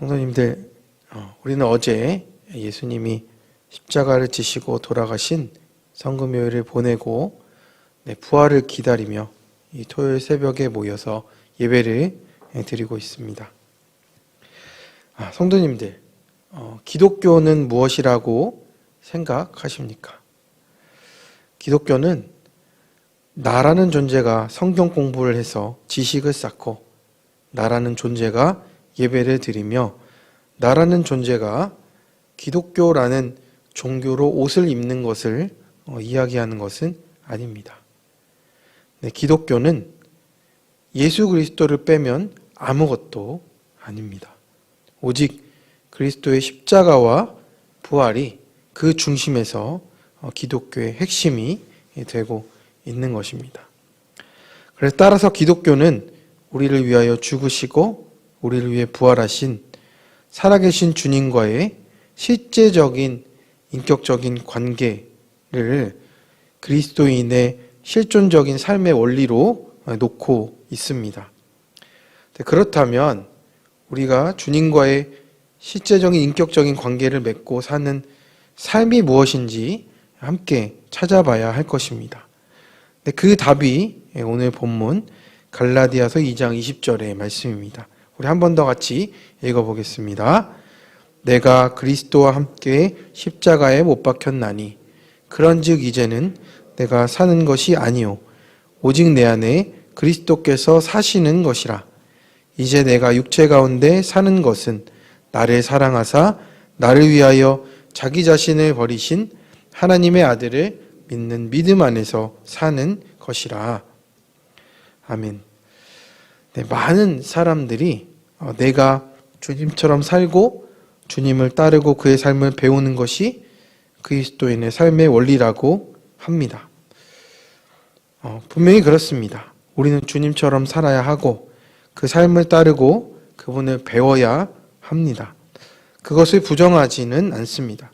성도님들, 우리는 어제 예수님이 십자가를 지시고 돌아가신 성금요일을 보내고 부활을 기다리며 이 토요일 새벽에 모여서 예배를 드리고 있습니다. 성도님들, 기독교는 무엇이라고 생각하십니까? 기독교는 나라는 존재가 성경 공부를 해서 지식을 쌓고, 나라는 존재가 예배를 드리며, 나라는 존재가 기독교라는 종교로 옷을 입는 것을 이야기하는 것은 아닙니다. 기독교는 예수 그리스도를 빼면 아무것도 아닙니다. 오직 그리스도의 십자가와 부활이 그 중심에서 기독교의 핵심이 되고 있는 것입니다. 그래서 따라서 기독교는 우리를 위하여 죽으시고 우리를 위해 부활하신 살아계신 주님과의 실제적인 인격적인 관계를 그리스도인의 실존적인 삶의 원리로 놓고 있습니다. 그렇다면 우리가 주님과의 실제적인 인격적인 관계를 맺고 사는 삶이 무엇인지 함께 찾아봐야 할 것입니다. 그 답이 오늘 본문 갈라디아서 2장 20절의 말씀입니다. 우리 한 번 더 같이 읽어보겠습니다. 내가 그리스도와 함께 십자가에 못 박혔나니 그런즉 이제는 내가 사는 것이 아니요 오직 내 안에 그리스도께서 사시는 것이라. 이제 내가 육체 가운데 사는 것은 나를 사랑하사 나를 위하여 자기 자신을 버리신 하나님의 아들을 믿는 믿음 안에서 사는 것이라. 아멘. 많은 사람들이 내가 주님처럼 살고 주님을 따르고 그의 삶을 배우는 것이 그리스도인의 삶의 원리라고 합니다. 분명히 그렇습니다. 우리는 주님처럼 살아야 하고 그 삶을 따르고 그분을 배워야 합니다. 그것을 부정하지는 않습니다.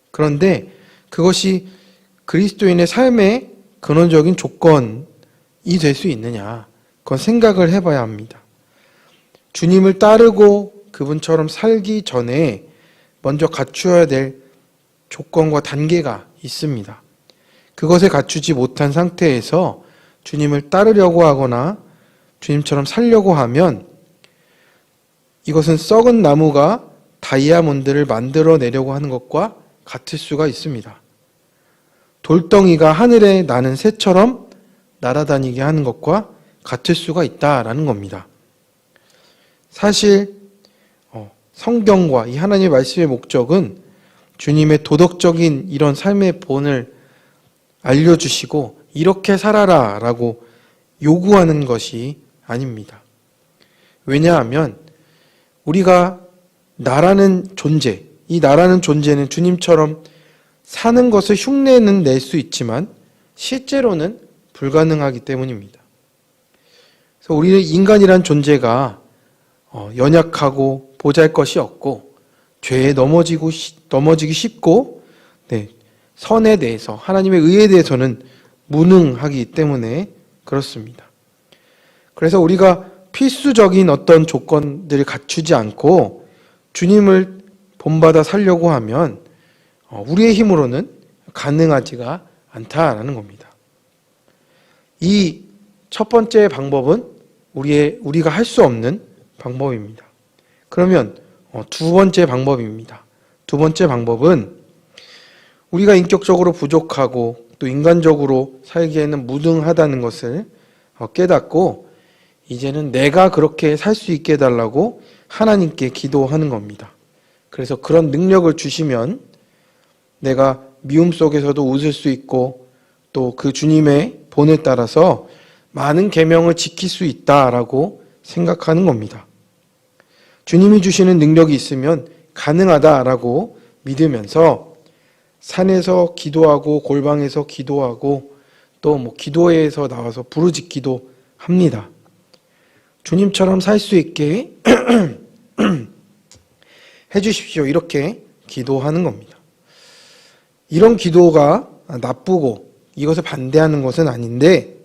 그런데 그것이 그리스도인의 삶의 근원적인 조건이 될 수 있느냐, 그건 생각을 해봐야 합니다. 주님을 따르고 그분처럼 살기 전에 먼저 갖추어야 될 조건과 단계가 있습니다. 그것을 갖추지 못한 상태에서 주님을 따르려고 하거나 주님처럼 살려고 하면 이것은 썩은 나무가 다이아몬드를 만들어내려고 하는 것과 같을 수가 있습니다. 돌덩이가 하늘에 나는 새처럼 날아다니게 하는 것과 같을 수가 있다라는 겁니다. 사실 성경과 이 하나님의 말씀의 목적은 주님의 도덕적인 이런 삶의 본을 알려주시고 이렇게 살아라 라고 요구하는 것이 아닙니다. 왜냐하면 우리가 나라는 존재, 이 나라는 존재는 주님처럼 사는 것을 흉내는 낼 수 있지만 실제로는 불가능하기 때문입니다. 그래서 우리는 인간이란 존재가 연약하고 보잘것이 없고 죄에 넘어지기 쉽고 선에 대해서 하나님의 의에 대해서는 무능하기 때문에 그렇습니다. 그래서 우리가 필수적인 어떤 조건들을 갖추지 않고 주님을 본받아 살려고 하면 우리의 힘으로는 가능하지가 않다라는 겁니다. 이 첫 번째 방법은 우리가 할 수 없는 방법입니다. 그러면 두 번째 방법입니다. 두 번째 방법은 우리가 인격적으로 부족하고 또 인간적으로 살기에는 무능하다는 것을 깨닫고 이제는 내가 그렇게 살 수 있게 해달라고 하나님께 기도하는 겁니다. 그래서 그런 능력을 주시면 내가 미움 속에서도 웃을 수 있고 또 그 주님의 본을 따라서 많은 계명을 지킬 수 있다라고 생각하는 겁니다. 주님이 주시는 능력이 있으면 가능하다라고 믿으면서 산에서 기도하고 골방에서 기도하고 또 기도회에서 나와서 부르짖기도 합니다. 주님처럼 살 수 있게 해주십시오. 이렇게 기도하는 겁니다. 이런 기도가 나쁘고 이것을 반대하는 것은 아닌데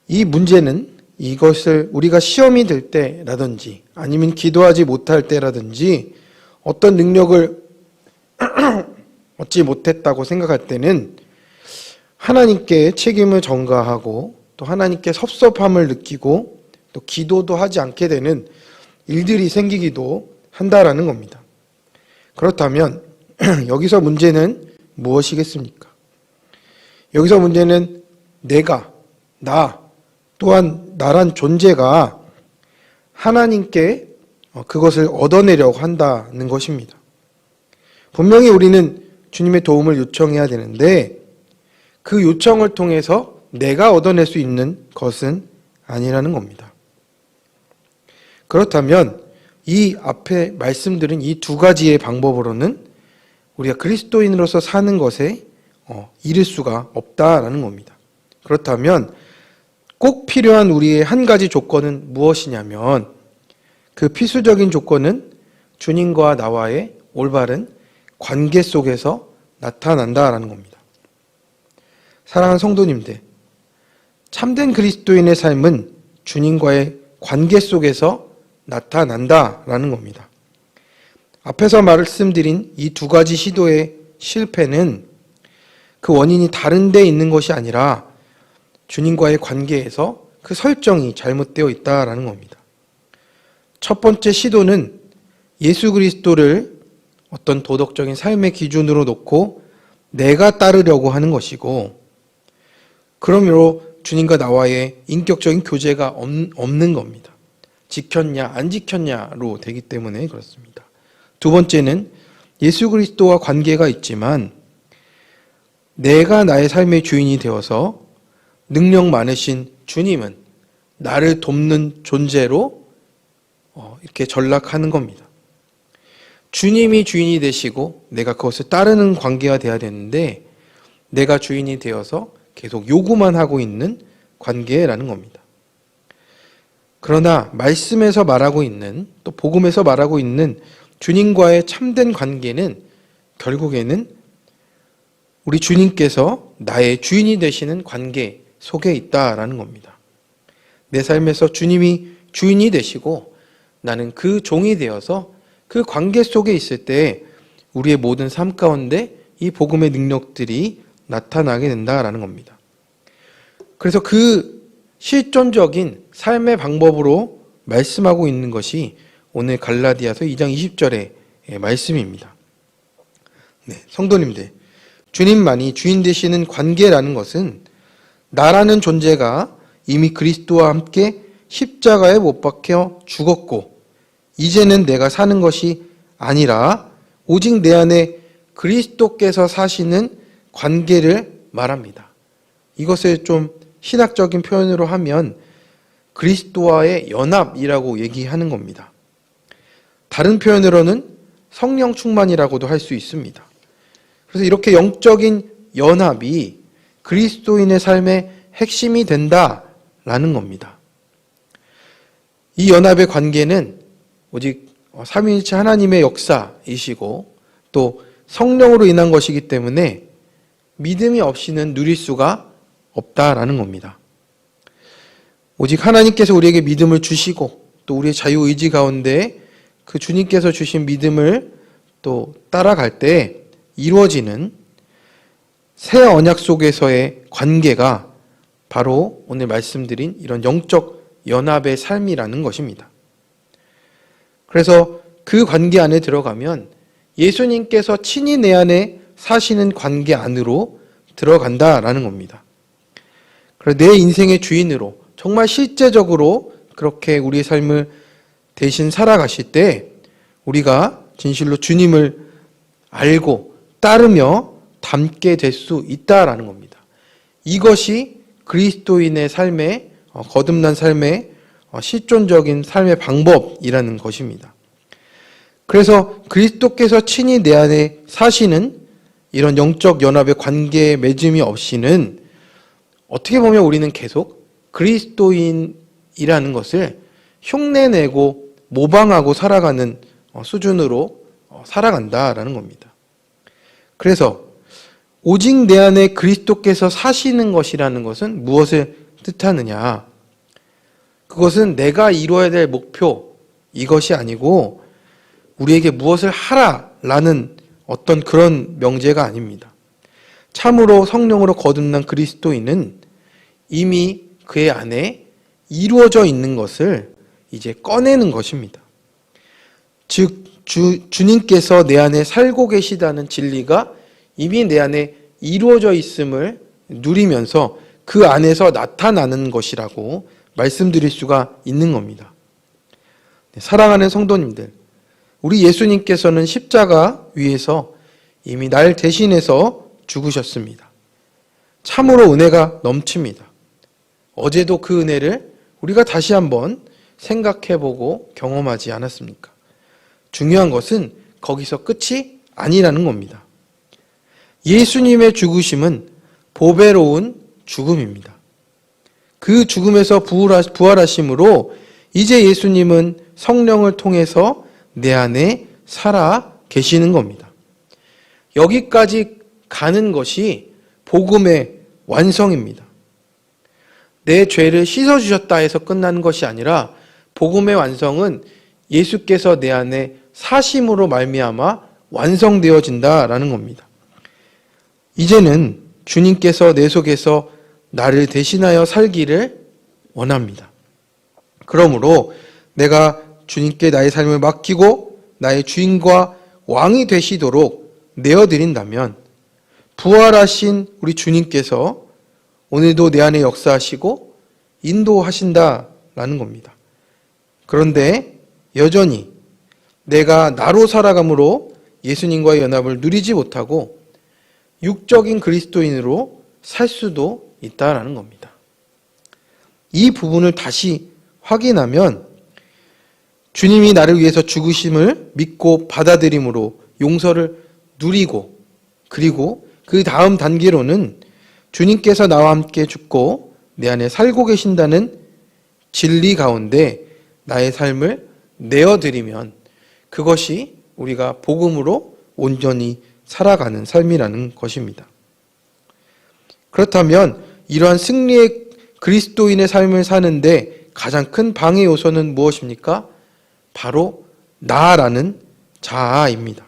이 문제는 이것을 우리가 시험이 될 때라든지 아니면 기도하지 못할 때라든지 어떤 능력을 얻지 못했다고 생각할 때는 하나님께 책임을 전가하고 또 하나님께 섭섭함을 느끼고 또 기도도 하지 않게 되는 일들이 생기기도 한다라는 겁니다. 그렇다면 여기서 문제는 무엇이겠습니까? 여기서 문제는 나 또한 나란 존재가 하나님께 그것을 얻어내려고 한다는 것입니다. 분명히 우리는 주님의 도움을 요청해야 되는데 그 요청을 통해서 내가 얻어낼 수 있는 것은 아니라는 겁니다. 그렇다면 이 앞에 말씀드린 이 두 가지의 방법으로는 우리가 그리스도인으로서 사는 것에 이를 수가 없다라는 겁니다. 그렇다면 꼭 필요한 우리의 한 가지 조건은 무엇이냐면 그 필수적인 조건은 주님과 나와의 올바른 관계 속에서 나타난다라는 겁니다. 사랑하는 성도님들, 참된 그리스도인의 삶은 주님과의 관계 속에서 나타난다라는 겁니다. 앞에서 말씀드린 이 두 가지 시도의 실패는 그 원인이 다른 데 있는 것이 아니라 주님과의 관계에서 그 설정이 잘못되어 있다라는 겁니다. 첫 번째 시도는 예수 그리스도를 어떤 도덕적인 삶의 기준으로 놓고 내가 따르려고 하는 것이고, 그러므로 주님과 나와의 인격적인 교제가 없는 겁니다. 지켰냐 안 지켰냐로 되기 때문에 그렇습니다. 두 번째는 예수 그리스도와 관계가 있지만 내가 나의 삶의 주인이 되어서 능력 많으신 주님은 나를 돕는 존재로 이렇게 전락하는 겁니다. 주님이 주인이 되시고 내가 그것을 따르는 관계가 돼야 되는데 내가 주인이 되어서 계속 요구만 하고 있는 관계라는 겁니다. 그러나 말씀에서 말하고 있는, 또 복음에서 말하고 있는 주님과의 참된 관계는 결국에는 우리 주님께서 나의 주인이 되시는 관계 속에 있다라는 겁니다. 내 삶에서 주님이 주인이 되시고 나는 그 종이 되어서 그 관계 속에 있을 때 우리의 모든 삶 가운데 이 복음의 능력들이 나타나게 된다라는 겁니다. 그래서 그 실존적인 삶의 방법으로 말씀하고 있는 것이 오늘 갈라디아서 2장 20절의 말씀입니다. 네, 성도님들, 주님만이 주인 되시는 관계라는 것은 나라는 존재가 이미 그리스도와 함께 십자가에 못 박혀 죽었고 이제는 내가 사는 것이 아니라 오직 내 안에 그리스도께서 사시는 관계를 말합니다. 이것을 좀 신학적인 표현으로 하면 그리스도와의 연합이라고 얘기하는 겁니다. 다른 표현으로는 성령 충만이라고도 할 수 있습니다. 그래서 이렇게 영적인 연합이 그리스도인의 삶의 핵심이 된다라는 겁니다. 이 연합의 관계는 오직 삼위일체 하나님의 역사이시고 또 성령으로 인한 것이기 때문에 믿음이 없이는 누릴 수가 없다라는 겁니다. 오직 하나님께서 우리에게 믿음을 주시고 또 우리의 자유의지 가운데 그 주님께서 주신 믿음을 또 따라갈 때 이루어지는 새 언약 속에서의 관계가 바로 오늘 말씀드린 이런 영적 연합의 삶이라는 것입니다. 그래서 그 관계 안에 들어가면 예수님께서 친히 내 안에 사시는 관계 안으로 들어간다라는 겁니다. 그래서 내 인생의 주인으로 정말 실제적으로 그렇게 우리의 삶을 대신 살아가실 때 우리가 진실로 주님을 알고 따르며 닮게 될 수 있다라는 겁니다. 이것이 그리스도인의 삶의 거듭난 삶의 실존적인 삶의 방법이라는 것입니다. 그래서 그리스도께서 친히 내 안에 사시는 이런 영적 연합의 관계의 맺음이 없이는 어떻게 보면 우리는 계속 그리스도인이라는 것을 흉내내고 모방하고 살아가는 수준으로 살아간다라는 겁니다. 그래서 오직 내 안에 그리스도께서 사시는 것이라는 것은 무엇을 뜻하느냐? 그것은 내가 이루어야 될 목표, 이것이 아니고 우리에게 무엇을 하라라는 어떤 그런 명제가 아닙니다. 참으로 성령으로 거듭난 그리스도인은 이미 그의 안에 이루어져 있는 것을 이제 꺼내는 것입니다. 즉 주님께서 내 안에 살고 계시다는 진리가 이미 내 안에 이루어져 있음을 누리면서 그 안에서 나타나는 것이라고 말씀드릴 수가 있는 겁니다. 사랑하는 성도님들, 우리 예수님께서는 십자가 위에서 이미 날 대신해서 죽으셨습니다. 참으로 은혜가 넘칩니다. 어제도 그 은혜를 우리가 다시 한번 생각해보고 경험하지 않았습니까? 중요한 것은 거기서 끝이 아니라는 겁니다. 예수님의 죽으심은 보배로운 죽음입니다. 그 죽음에서 부활하심으로 이제 예수님은 성령을 통해서 내 안에 살아 계시는 겁니다. 여기까지 가는 것이 복음의 완성입니다. 내 죄를 씻어주셨다 해서 끝나는 것이 아니라 복음의 완성은 예수께서 내 안에 사심으로 말미암아 완성되어진다라는 겁니다. 이제는 주님께서 내 속에서 나를 대신하여 살기를 원합니다. 그러므로 내가 주님께 나의 삶을 맡기고 나의 주인과 왕이 되시도록 내어드린다면 부활하신 우리 주님께서 오늘도 내 안에 역사하시고 인도하신다라는 겁니다. 그런데 여전히 내가 나로 살아감으로 예수님과의 연합을 누리지 못하고 육적인 그리스도인으로 살 수도 있다라는 겁니다. 이 부분을 다시 확인하면 주님이 나를 위해서 죽으심을 믿고 받아들임으로 용서를 누리고 그리고 그 다음 단계로는 주님께서 나와 함께 죽고 내 안에 살고 계신다는 진리 가운데 나의 삶을 내어드리면 그것이 우리가 복음으로 온전히 살아가는 삶이라는 것입니다. 그렇다면 이러한 승리의 그리스도인의 삶을 사는데 가장 큰 방해 요소는 무엇입니까? 바로 나라는 자아입니다.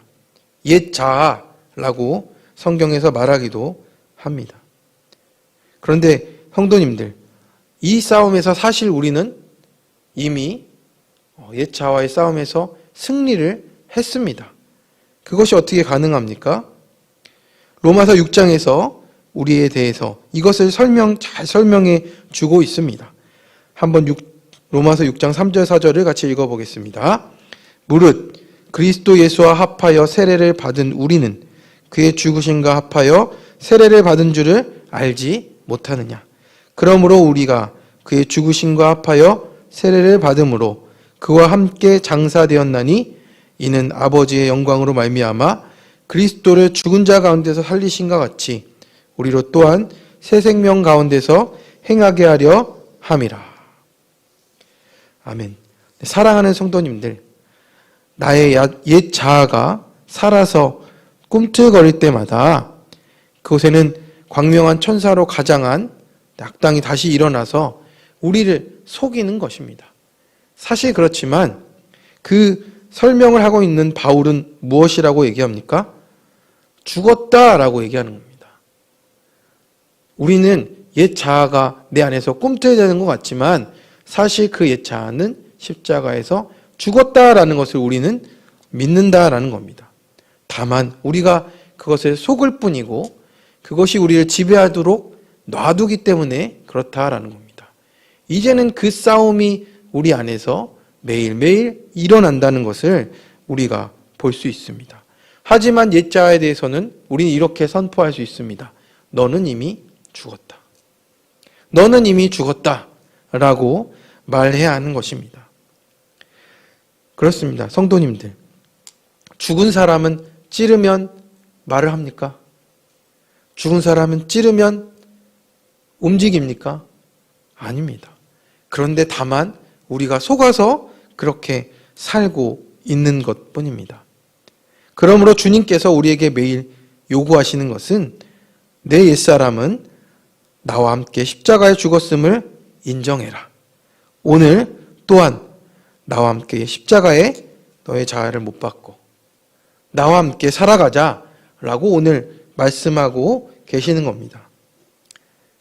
옛 자아라고 성경에서 말하기도 합니다. 그런데 성도님들, 이 싸움에서 사실 우리는 이미 옛 자아와의 싸움에서 승리를 했습니다. 그것이 어떻게 가능합니까? 로마서 6장에서 우리에 대해서 이것을 잘 설명해 주고 있습니다. 한번 로마서 6장 3절 4절을 같이 읽어보겠습니다. 무릇 그리스도 예수와 합하여 세례를 받은 우리는 그의 죽으심과 합하여 세례를 받은 줄을 알지 못하느냐. 그러므로 우리가 그의 죽으심과 합하여 세례를 받음으로 그와 함께 장사되었나니 이는 아버지의 영광으로 말미암아 그리스도를 죽은 자 가운데서 살리신과 같이 우리로 또한 새 생명 가운데서 행하게 하려 함이라. 아멘. 사랑하는 성도님들, 나의 옛 자아가 살아서 꿈틀거릴 때마다 그곳에는 광명한 천사로 가장한 악당이 다시 일어나서 우리를 속이는 것입니다. 사실 그렇지만 그 설명을 하고 있는 바울은 무엇이라고 얘기합니까? 죽었다라고 얘기하는 겁니다. 우리는 옛 자아가 내 안에서 꿈틀대는 것 같지만 사실 그 옛 자아는 십자가에서 죽었다라는 것을 우리는 믿는다라는 겁니다. 다만 우리가 그것을 속을 뿐이고 그것이 우리를 지배하도록 놔두기 때문에 그렇다라는 겁니다. 이제는 그 싸움이 우리 안에서 매일매일 일어난다는 것을 우리가 볼 수 있습니다. 하지만 옛 자아에 대해서는 우리는 이렇게 선포할 수 있습니다. 너는 이미 죽었다. 너는 이미 죽었다. 라고 말해야 하는 것입니다. 그렇습니다. 성도님들. 죽은 사람은 찌르면 말을 합니까? 죽은 사람은 찌르면 움직입니까? 아닙니다. 그런데 다만 우리가 속아서 그렇게 살고 있는 것 뿐입니다. 그러므로 주님께서 우리에게 매일 요구하시는 것은 내 옛사람은 나와 함께 십자가에 죽었음을 인정해라. 오늘 또한 나와 함께 십자가에 너의 자아를 못 박고 나와 함께 살아가자라고 오늘 말씀하고 계시는 겁니다.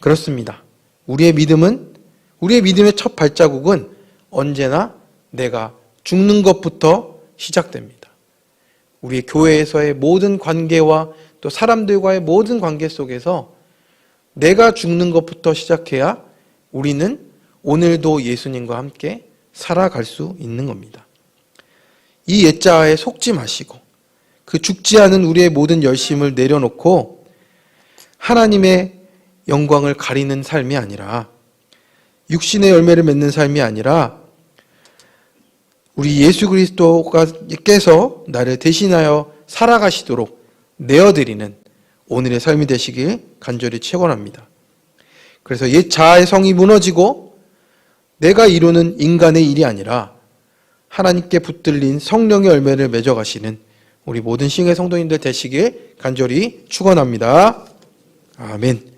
그렇습니다. 우리의 믿음의 첫 발자국은 언제나 내가 죽는 것부터 시작됩니다. 우리의 교회에서의 모든 관계와 또 사람들과의 모든 관계 속에서 내가 죽는 것부터 시작해야 우리는 오늘도 예수님과 함께 살아갈 수 있는 겁니다. 이 옛자아에 속지 마시고 그 죽지 않은 우리의 모든 열심을 내려놓고 하나님의 영광을 가리는 삶이 아니라 육신의 열매를 맺는 삶이 아니라 우리 예수 그리스도께서 나를 대신하여 살아가시도록 내어드리는 오늘의 삶이 되시길 간절히 축원합니다. 그래서 옛 자아의 성이 무너지고 내가 이루는 인간의 일이 아니라 하나님께 붙들린 성령의 열매를 맺어가시는 우리 모든 싱의 성도님들 되시길 간절히 축원합니다. 아멘.